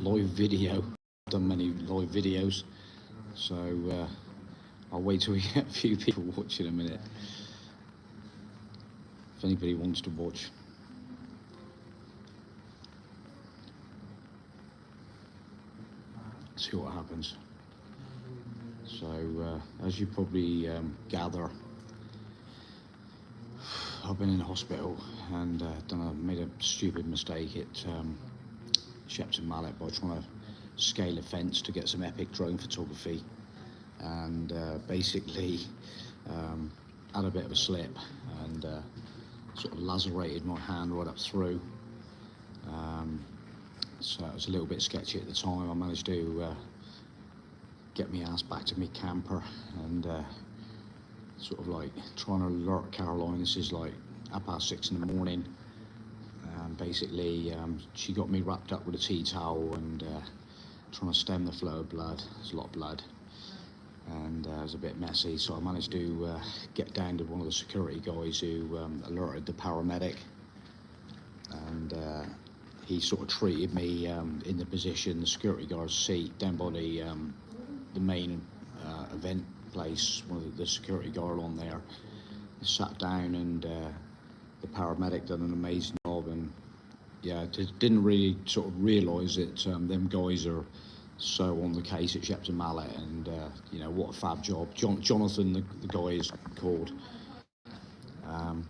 live video. I've done many live videos, so I'll wait till we get a few people watching a minute. If anybody wants to watch. See what happens. So as you probably gather, I've been in hospital and made a stupid mistake at Shepton Mallet by trying to scale a fence to get some epic drone photography, and basically had a bit of a slip and sort of lacerated my hand right up through. So it was a little bit sketchy at the time. I managed to get my ass back to my camper and sort of like trying to alert Caroline. This is like 6:30 in the morning. Basically, she got me wrapped up with a tea towel and trying to stem the flow of blood. There's a lot of blood, and it was a bit messy. So I managed to get down to one of the security guys who alerted the paramedic, and he sort of treated me in the position, the security guard's seat, down by the main event place. One of the security guard on there sat down, and the paramedic done an amazing job. And yeah, didn't really sort of realise that them guys are so on the case at Shepton Mallet, and you know, what a fab job. Jonathan, the guy is called. And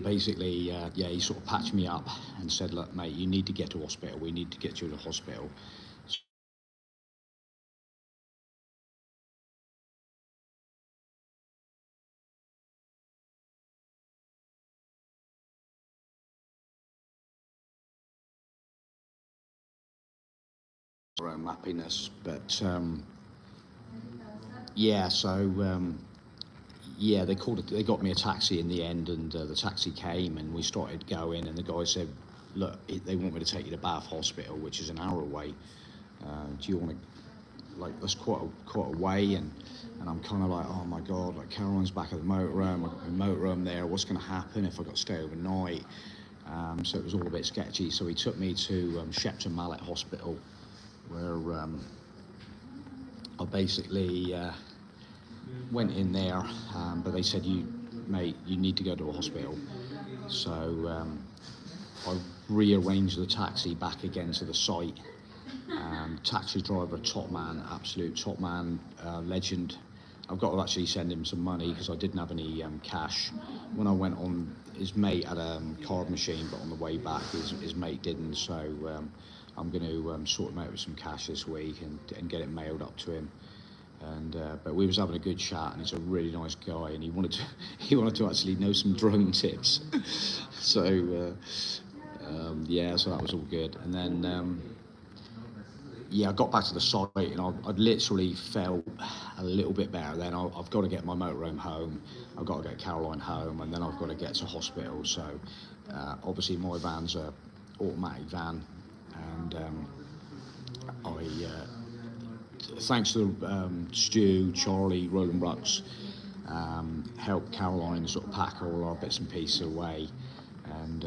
basically, yeah, he sort of patched me up and said, look, mate, you need to get to hospital. We need to get you to hospital. Own happiness, but yeah, so yeah, they got me a taxi in the end, and the taxi came and we started going, and the guy said, look, they want me to take you to Bath Hospital, which is an hour away. Do you want to, like, that's quite a way, and I'm kind of like, oh my god, like, Caroline's back at the motorhome, I've got my motorhome there, what's going to happen if I got to stay overnight? So it was all a bit sketchy. So he took me to Shepton Mallet Hospital, where I basically went in there, but they said, mate, you need to go to a hospital. So I rearranged the taxi back again to the site. Taxi driver, top man, absolute top man, legend. I've got to actually send him some money because I didn't have any cash. When I went on, his mate had a card machine, but on the way back his mate didn't, so I'm going to sort him out with some cash this week and get it mailed up to him. And but we was having a good chat, and he's a really nice guy, and he wanted to actually know some drone tips. So yeah, so that was all good. And then yeah, I got back to the site, and I'd literally felt a little bit better. Then I've got to get my motorhome home, I've got to get Caroline home, and then I've got to get to hospital. So obviously my van's a automatic van, and thanks to Stu, Charlie, Roland Rux, helped Caroline sort of pack all our bits and pieces away, and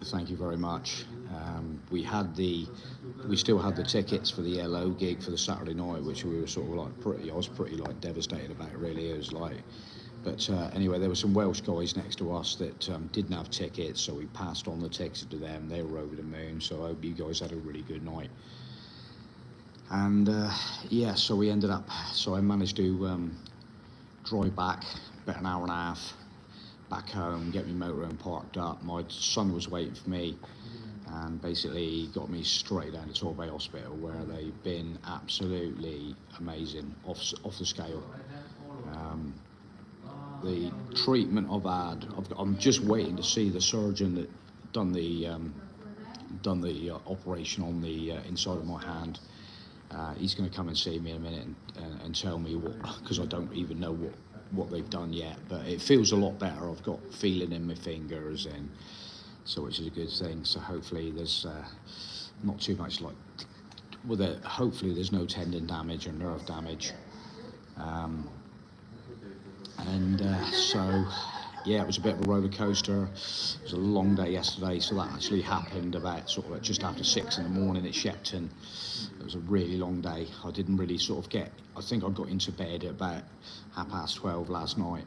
thank you very much. We still had the tickets for the LO gig for the Saturday night, which we were sort of like I was pretty like devastated about it, really. It was like, but anyway, there were some Welsh guys next to us that didn't have tickets, so we passed on the tickets to them. They were over the moon, so I hope you guys had a really good night. And yeah, so we ended up, so I managed to drive back about an hour and a half back home, get my motorhome parked up. My son was waiting for me, and basically got me straight down to Torbay Hospital, where they've been absolutely amazing, off the scale. The treatment I've had, I'm just waiting to see the surgeon that done the operation on the inside of my hand. He's going to come and see me in a minute and tell me what, because I don't even know what they've done yet, but it feels a lot better. I've got feeling in my fingers, and so, which is a good thing. So hopefully there's not too much, like, hopefully there's no tendon damage or nerve damage. So yeah, it was a bit of a roller coaster. It was a long day yesterday, so that actually happened about sort of just after 6 in the morning at Shepton. It was a really long day. I didn't really sort of get, I think I got into bed at about 12:30 last night.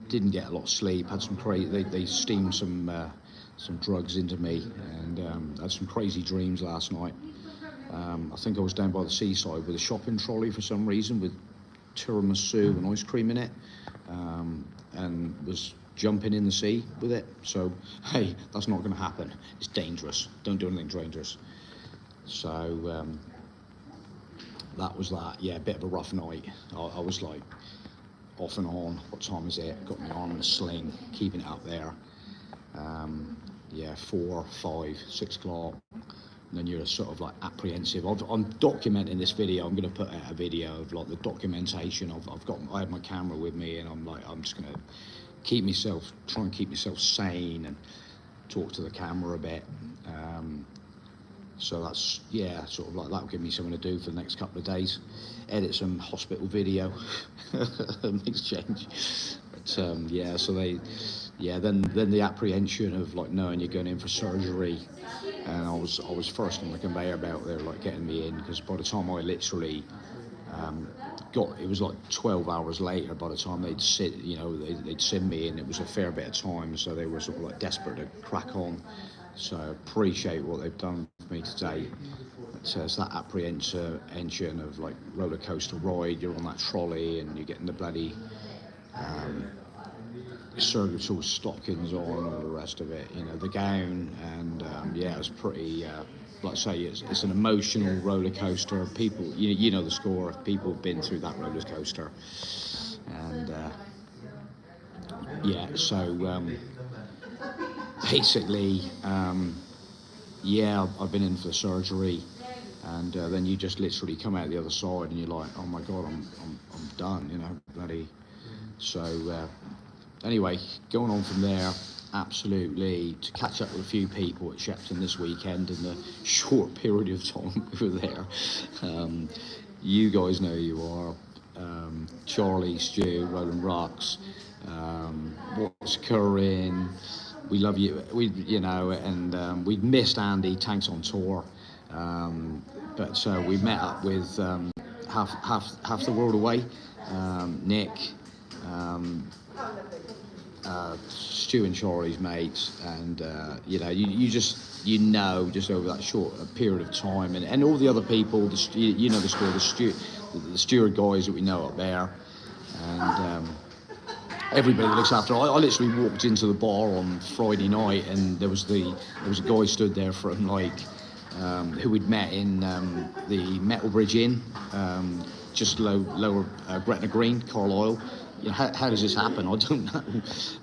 Didn't get a lot of sleep, had some they steamed some drugs into me, and had some crazy dreams last night. I think I was down by the seaside with a shopping trolley for some reason with tiramisu and ice cream in it, and was jumping in the sea with it. So, hey, that's not going to happen. It's dangerous. Don't do anything dangerous. So, that was that. Yeah, a bit of a rough night. I was like off and on. What time is it? Got my arm in a sling, keeping it up there. Yeah, 4, 5, 6 o'clock. And then you're sort of like apprehensive. I'm documenting this video. I'm going to put out a video of like the documentation. I have my camera with me, and I'm just going to try and keep myself sane and talk to the camera a bit. So that's, yeah, sort of like that'll give me something to do for the next couple of days. Edit some hospital video, makes change. But yeah, so then the apprehension of like knowing you're going in for surgery. And I was first on the conveyor belt there, like getting me in, because by the time I literally it was like 12 hours later by the time they'd send me in. It was a fair bit of time, so they were sort of like desperate to crack on. So I appreciate what they've done for me today. It's that apprehension of like roller coaster ride. You're on that trolley and you're getting the bloody surgical stockings on, all the rest of it, the gown, and yeah, it was pretty, like I say, it's an emotional roller coaster. People, you know the score. People have been through that roller coaster, and yeah, so basically, yeah, I've been in for surgery, and then you just literally come out the other side, and you're like, oh my god, I'm done, bloody. So. Anyway, going on from there, absolutely, to catch up with a few people at Shepton this weekend in the short period of time we were there. You guys know who you are. Charlie, Stu, Roland Rocks, what's Curran. We love you. And we missed Andy. Tanks on tour, but we met up with half the world away. Nick. Stu and Charlie's mates, and just over that short period of time, and all the other people, the steward guys that we know up there, and everybody that looks after. I literally walked into the bar on Friday night, and there was a guy stood there from who we'd met in the Metal Bridge Inn, just lower Gretna Green, Carlisle. How does this happen? I don't know.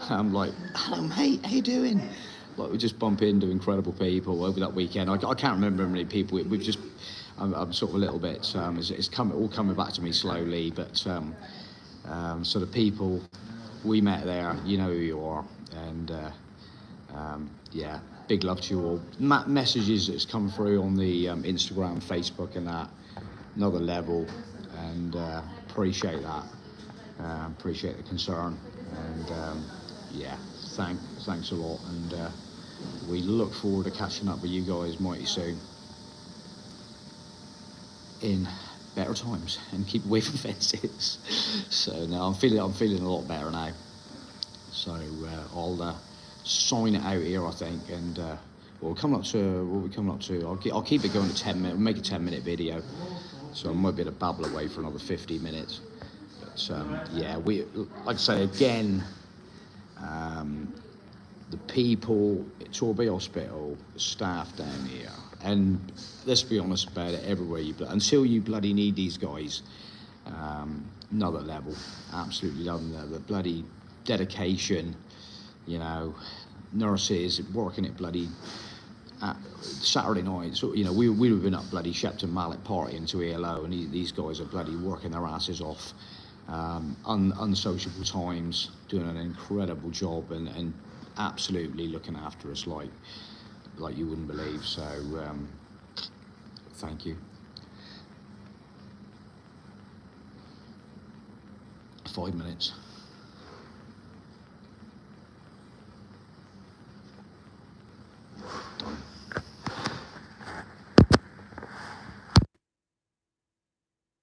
I'm like, hello mate, how you doing? Like, we just bump into incredible people over that weekend. I can't remember how many people. I'm sort of a little bit. It's all coming back to me slowly. But so the people we met there, you know who you are, and yeah, big love to you all. Messages that's come through on the Instagram, Facebook, and that, another level, and appreciate that. Appreciate the concern, and yeah, thanks a lot, and we look forward to catching up with you guys mighty soon in better times, and keep away from fences. So now I'm feeling a lot better now. So I'll sign it out here, I think, and we're coming up to what we're coming up to. I'll keep it going to 10 minutes. Make a 10-minute video, so I might be able to babble away for another 50 minutes. Yeah, we, like I say again, the people at Torbay Hospital, the staff down here, and let's be honest about it, everywhere until you bloody need these guys, another level, absolutely loving the bloody dedication, nurses working at bloody Saturday night. So we would have been up bloody Shepton Mallet partying to ELO, and these guys are bloody working their asses off. Unsociable times, doing an incredible job, and absolutely looking after us like you wouldn't believe. So thank you. 5 minutes.